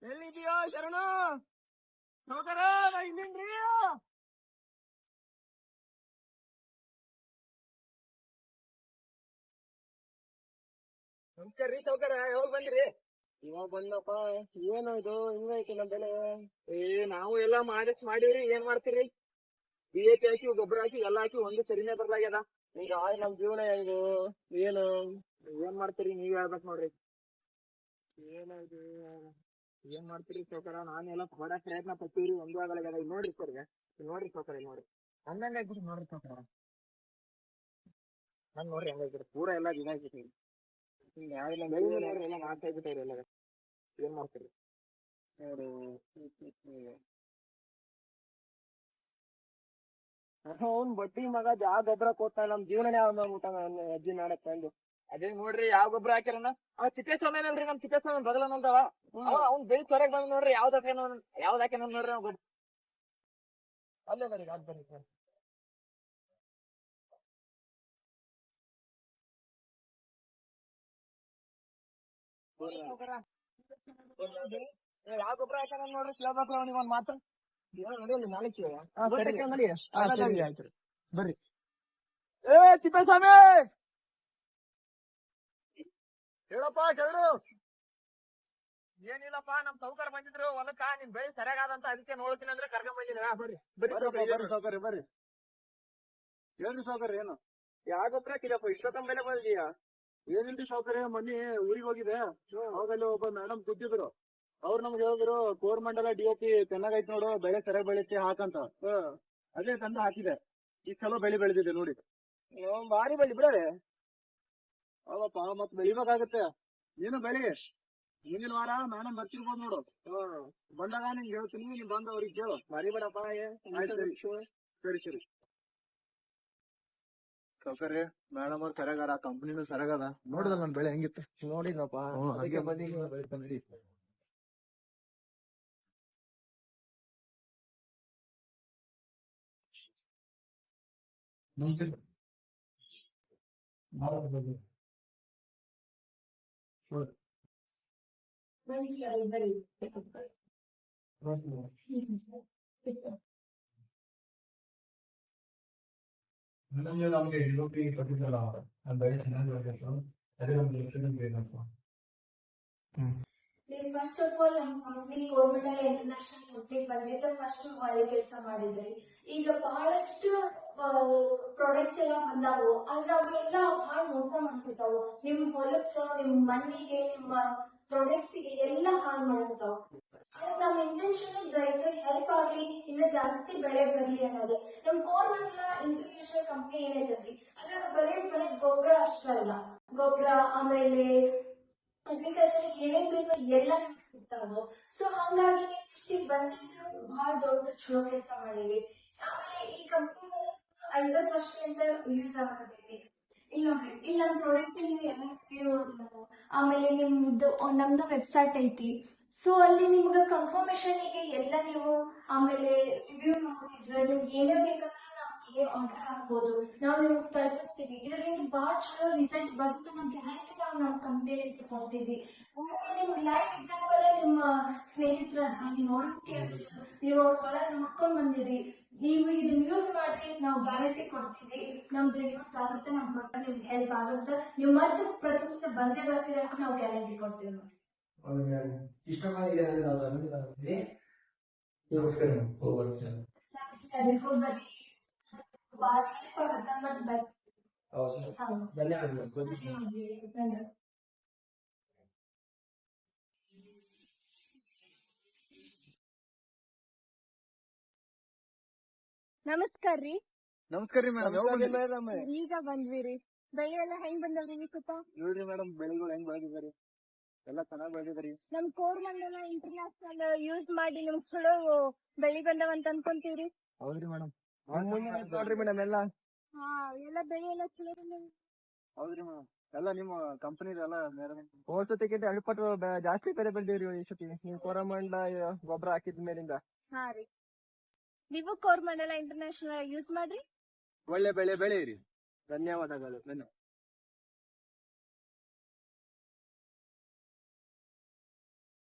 ಎಲ್ಲಿದೆಯೋ ಶರಣು? ಸೌಕರ ಇಲ್ಲಿನ್ರಿ. ನಮಸ್ಕಾರ ರೀ ಸೌಕರ, ಯಾವಾಗ ಬಂದ್ರಿ? ಇವಾಗ ಬಂದಪ್ಪ. ಏನು ಇದು ಹಿಂಗೈತಿ ನಮ್ ಬೆಳೆ? ನಾವು ಎಲ್ಲಾ ಮಾಡಿವ್ರಿ. ಏನ್ ಮಾಡ್ತೀರಿ? DAP ಹಾಕಿ ಗೊಬ್ಬರ ಹಾಕಿ ಎಲ್ಲಾ ಹಾಕಿ ಒಂದು ಸರಿನೇ ಬರ್ಲಾಗ್ಯದ. ಈಗ ನಮ್ ಜೀವನ ಇದು ಏನು ಏನ್ ಮಾಡ್ತೀರಿ ನೀವ್ ಹೇಳ್ಬೇಕ್ ನೋಡ್ರಿ. ಏನಾಯ್ತು ಏನ್ ಮಾಡ್ತೀರಿ ಸೌಕರ? ನಾನೆಲ್ಲ ಹೊಡಕ್ ಪ್ರಯತ್ನ ಪಟ್ಟಿವ್ರಿ, ಒಂದು ಆಗಲಾಗ್ಯದ. ಈಗ ನೋಡ್ರಿ ಸರ್, ನೋಡ್ರಿ ಸೌಕರ, ನೋಡ್ರಿ ಹಂಗಂಗ ಆಗ್ಬಿಟ್ಟು ನೋಡ್ರಿ ಸೌಕರ. ನನ್ ನೋಡ್ರಿ ಹಂಗಾಗ್ಬಿಟ್ಟು ಪೂರ ಎಲ್ಲಾ ದಿನ ಆಗ್ಬಿಟ್ಟಿ. ಯಾವೆಲ್ಲ ನೋಡ್ರಿ ಎಲ್ಲ ಮಾಡ್ತಾ ಇದ್ಬಿಟ್ಟವ್ರಿ ಎಲ್ಲ. ಏನ್ ಮಾಡ್ತೀರಿ ನೋಡು. ಅವ್ನ್ ಬಡ್ಡಿ ಮಗ ಯಾವ ಗೊಬ್ಬರ ಕೊಟ್ಟ ನಮ್ ಜೀವನನೇ ಊಟ ಅಜ್ಜಿ ನಾಡಕ್ ತಂದು. ಅದೇ ನೋಡ್ರಿ ಯಾವ ಗೊಬ್ಬರ ಹಾಕ್ಯಾರನ. ಅವ್ ಚಿಕ್ಕೇಸ್ವಾಮಿನಲ್ರಿ, ನಮ್ ಚಿಕ್ಕೇಸ್ವಾಮಿ ಬದಲನಂತವ. ಅವ್ನ್ ಬೆಳಿ ಸೊರಗ್ ಬಂದ್ ನೋಡ್ರಿ ಯಾವ್ದ್ ಹಾಕ್ಯಾನ ನೋಡ್ರಿ ನಾವ್ ಗೊಬ್ಬರ. ಅಲ್ಲೇ ಬರ್ರಿ ಅದ್ ಬರ್ರಿ ಸರ್. ಯಾವ ಗೊಬ್ಬರ ಹಾಕ್ಯಾನ ನೋಡ್ರಿ, ಕೇಳ್ಬೇಕು ಅವ್ನಿಗೆ ಒಂದ್ ಮಾತು. ನಡೆಯಲ್ಲ ನಾಳೆ ಆಯ್ತು ಬರ್ರಿ. ಏ ತಿಪ್ಪೇಸ್ವಾಮಿ, ಹೇಳಪ್ಪ ಶರಣು. ಏನಿಲ್ಲಪ್ಪ, ನಮ್ ಸೌಕರ್ ಬಂದಿದ್ರು ಹೊಲಕ್ಕ. ನಿಮ್ ಬೆಳಿ ಸರಿಯಾಗದಂತ ಅದಕ್ಕೆ ನೋಡ್ತೀನಿ ಅಂದ್ರೆ ಕರ್ಕೊಂಡ್ ಬಂದಿದ್ರ. ಬರ್ರಿ ಬರ್ರಿ ಸೌಕರ್ಯ ಬರ್ರಿ. ಹೇಳ್ರಿ ಸೌಕರ್ಯ, ಏನು ಯಾವ ಗೊಬ್ಬರ ಹಾಕಿದಪ್ಪ ಇಷ್ಟೊತ್ತಂಬ ಬೆಲೆ ಬಂದಿದೀಯಾ? ಏನಿಲ್ರಿ ಸೌಕರ್ಯ, ಮೊನ್ನೆ ಊರಿಗೆ ಹೋಗಿದೆ. ಅವಾಗಲ್ಲಿ ಒಬ್ಬ ಮೇಡಮ್ ಕೂತಿದ್ರು. ಅವ್ರು ನಮ್ಗೆ ಹೇಳಿದ್ರು ಕೋರ್ಮಂಡಲ DAP ಚೆನ್ನಾಗೈತ್ ನೋಡು, ಬೆಳೆ ಸರಿಯಾಗಿ ಬೆಳಿತೆ ಹಾಕಂತ. ಅದೇ ತಂದು ಹಾಕಿದೆ. ಈ ಚಲೋ ಬೆಳೆ ಬೆಳೆದಿದೆ ನೋಡಿ. ಭಾರಿ ಬೆಳಿ ಬಿಡ್ರಿ. ಹೌದಪ್ಪ, ಮತ್ ಬೆಳಿಬೇಕಾಗತ್ತೆ. ಏನು ಬೆಳಿ ಮುಂದಿನ ವಾರ ಮೇಡಮ್ ಬರ್ತಿರ್ಬೋದು ನೋಡು. ಬಂದಾಗ ನಿಂಗೆ ಹೇಳ್ತೀನಿ, ನೀನ್ ಬಂದು ಅವ್ರಿಗೆ ಕೇಳು. ಮರಿಬೇಡಪ್ಪ. ಸರಿ ಸರಿ ಸೌಕರ್ಯ. ಮೇಡಮ್ ಅವ್ರು ಸರಿಯಾಗಾರ, ಕಂಪ್ನಿನೂ ಸರಿಯಾಗದ. ನೋಡಿದಲ್ಲ ನನ್ ಬೆಳೆ ಹೆಂಗಿತ್ತು? ನೋಡಿದ್ನಪ್ಪ, ಅದಕ್ಕೆ ಬಂದಿ ನಡಿ. ನಮ್ಗೆ DOP ಕೊಟ್ಟಿದ್ದಲ್ಲ, ಬೆಳೆ ಚೆನ್ನಾಗಿ ಬೆಳೆದಿತ್ತು. ಸರಿ, ನಮ್ಗೆ ಎಷ್ಟು ಬೇಕಪ್ಪ. ಫಸ್ಟ್ ಆಫ್ ಆಲ್ ನಮ್ಮ ಕಂಪ್ನಿ ಗೌರ್ಮೆಂಟ್ ಇಂಟರ್ನ್ಯಾಷನಲ್ ಕಂಪ್ನಿ ಬಂದಿದ್ದು ಫಸ್ಟ್ ಒಳ್ಳೆ ಕೆಲಸ ಮಾಡಿದ್ರಿ. ಈಗ ಬಹಳಷ್ಟು ಪ್ರಾಡಕ್ಟ್ಸ್ ಎಲ್ಲ ಬಂದಾವು, ಆದ್ರೆ ಅವೆಲ್ಲ ಬಹಳ ಮೋಸ ಮಾಡ್ತಿರ್ತಾವು. ನಿಮ್ ಹೊಲಕ್ಕ, ನಿಮ್ ಮಣ್ಣಿಗೆ, ನಿಮ್ಮ ಪ್ರಾಡಕ್ಟ್ಸ್ ಗೆ ಎಲ್ಲ ಹಾಳು ಮಾಡ್ತಾವ. ನಮ್ಮ ಇಂಟೆನ್ಷನ್ ರೈತರಿಗೆ ಹೆಲ್ಪ್ ಆಗ್ಲಿ, ಇನ್ನ ಜಾಸ್ತಿ ಬೆಳೆ ಬರ್ಲಿ ಅನ್ನೋದು. ನಮ್ ಗೌರ್ಮೆಂಟ್ ಇಂಟರ್ನ್ಯಾಷನಲ್ ಕಂಪ್ನಿ ಏನೈತಲ್ರಿ, ಅದ್ರಾಗ ಬರೀ ಗೊಬ್ಬರ ಅಷ್ಟಲ್ಲ, ಗೊಬ್ಬರ ಆಮೇಲೆ ಅಗ್ರಿಕಲ್ಚರ್ ಏನೇನ್ ಬೇಕೋ ಎಲ್ಲ ನಿಮ್ಗೆ ಸಿಗ್ತಾವ. ಸೊ ಹಂಗಾಗಿ ನೀವು ಇಷ್ಟಿಗೆ ಬಂದಿದ್ದು ಬಹಳ ದೊಡ್ಡ ಚಲೋ ಕೆಲಸ ಮಾಡಿರಿ. ಆಮೇಲೆ ಈ ಕಂಪ್ನಿ 50 ವರ್ಷದಿಂದ ಯೂಸ್ ಆಗತೈತಿ. ಇಲ್ಲ ನೋಡ್ರಿ, ಇಲ್ಲಿ ನಮ್ಮ ಪ್ರಾಡಕ್ಟ್ ನೀವು ಎಲ್ಲ ರಿವ್ಯೂ, ಆಮೇಲೆ ನಿಮ್ದು ನಮ್ದು ವೆಬ್ಸೈಟ್ ಐತಿ. ಸೊ ಅಲ್ಲಿ ನಿಮ್ಗೆ ಕನ್ಫರ್ಮೇಶನ್ ಗೆ ಎಲ್ಲ ನೀವು ಆಮೇಲೆ ರಿವ್ಯೂ ಮಾಡಿದ್ರೆ ನಿಮ್ಗೆ ಏನೇ ಬೇಕಂದ್ರೆ ನಮ್ಗೆ ಆರ್ಡರ್ ಹಾಕ್ಬೋದು, ನಾವು ನಿಮ್ಗೆ ತಲುಪಿಸ್ತೀವಿ. ಇದರಿಂದ ಬಹಳ ಚಲೋ ರಿಸಲ್ಟ್ ಬರುತ್ತೆ, ನಾವು ಗ್ಯಾರಂಟಿ ನಾವು ನಮ್ಮ ಕಂಪ್ನಿಯಲ್ಲಿ ಕೊಡ್ತೀವಿ. ನಿಮ್ಗೆ ಲೈವ್ ಎಕ್ಸಾಂಪಲ್ ನಿಮ್ಮ ಸ್ನೇಹಿತರ ನೀವು ನೀವು ಅವ್ರ ಹೊಲ ನೋಡ್ಕೊಂಡ್ ಬಂದಿರಿ, ನೀವು ಇದನ್ನ ಯೂಸ್ ಮಾಡ್ರಿ, ನಾವು ಗ್ಯಾರಂಟಿ ಕೊಡ್ತೀವಿ. ನಮ್ದು ಯೂಸ್ ಆಗುತ್ತೆ, ನಮ್ ಪ್ರಾಡಕ್ಟ್ ನಿಮ್ಗೆ ಹೆಲ್ಪ್ ಆಗುತ್ತೆ, ನೀವು ಮತ್ತೆ ಪ್ರತಿಷ್ಠೆ ಬಂದೇ ಬರ್ತೀರ ಅಂತ ನಾವು ಗ್ಯಾರಂಟಿ ಕೊಡ್ತೀವಿ ನೋಡಿ. ನಮಸ್ಕಾರ ರೀ. ನಮಸ್ಕಾರ ರೀ ಮೇಡಮ್. ಈಗ ಬಂದ್ವಿ ರೀ. ಬೆಳೆ ಎಲ್ಲ ಹೆಂಗ್ ಬಂದವ್ರಿ ನಿಕ್ಕಪ್ಪ? ನೋಡ್ರಿ ಮೇಡಮ್, ಬೆಳೆಗಳು ಹೆಂಗ್ ಬೆಳೆದಿದ್ದಾರೆ. ಎಲ್ಲ ಚೆನ್ನಾಗಿ ಬೆಳೆದಿದ್ರಿ. ನಮ್ ಕೋರಮಂಡಲ ಇಂಟರ್ನ್ಯಾಷನಲ್ ಯೂಸ್ ಮಾಡಿ ನಿಮ್ಗ್ ಚಲೋ ಬೆಳಿ ಬಂದವಂತ ಅನ್ಕೊಂತೀವ್ರಿ. ಹೌದ್ರಿ ಮೇಡಮ್. ನೋಡ್ರಿ ಮೇಡಮ್ ಎಲ್ಲ. ಹಾ ಎಲ್ಲ ಬೆಳಿ ಎಲ್ಲ ಚಲೋ ಬಂದವ. ಹೌದ್ರಿ ಮೇಡಮ್. ಎಲ್ಲ ನಿಮ್ಮ ಕಂಪನಿ ಎಲ್ಲ ಹೋದ ಸತಿಗಿಂತ 2 ಪಟ್ಟು ಜಾಸ್ತಿ ಬೆಲೆ ಬೆಳೆದಿರಿ ಈ ಸತಿ ನೀವು ಕೋರಮಂಡಲ ಗೊಬ್ಬರ ಹಾಕಿದ ಮೇಲಿಂದ. ಹಾ ರೀ, ನೀವು ಕೋರಮಂಡಲ ಇಂಟರ್ನ್ಯಾಷನಲ್ ಯೂಸ್ ಮಾಡ್ರಿ. ಒಳ್ಳೆ ಬೆಳೆ ಬೆಳೆಯಿರಿ. ಧನ್ಯವಾದಗಳು.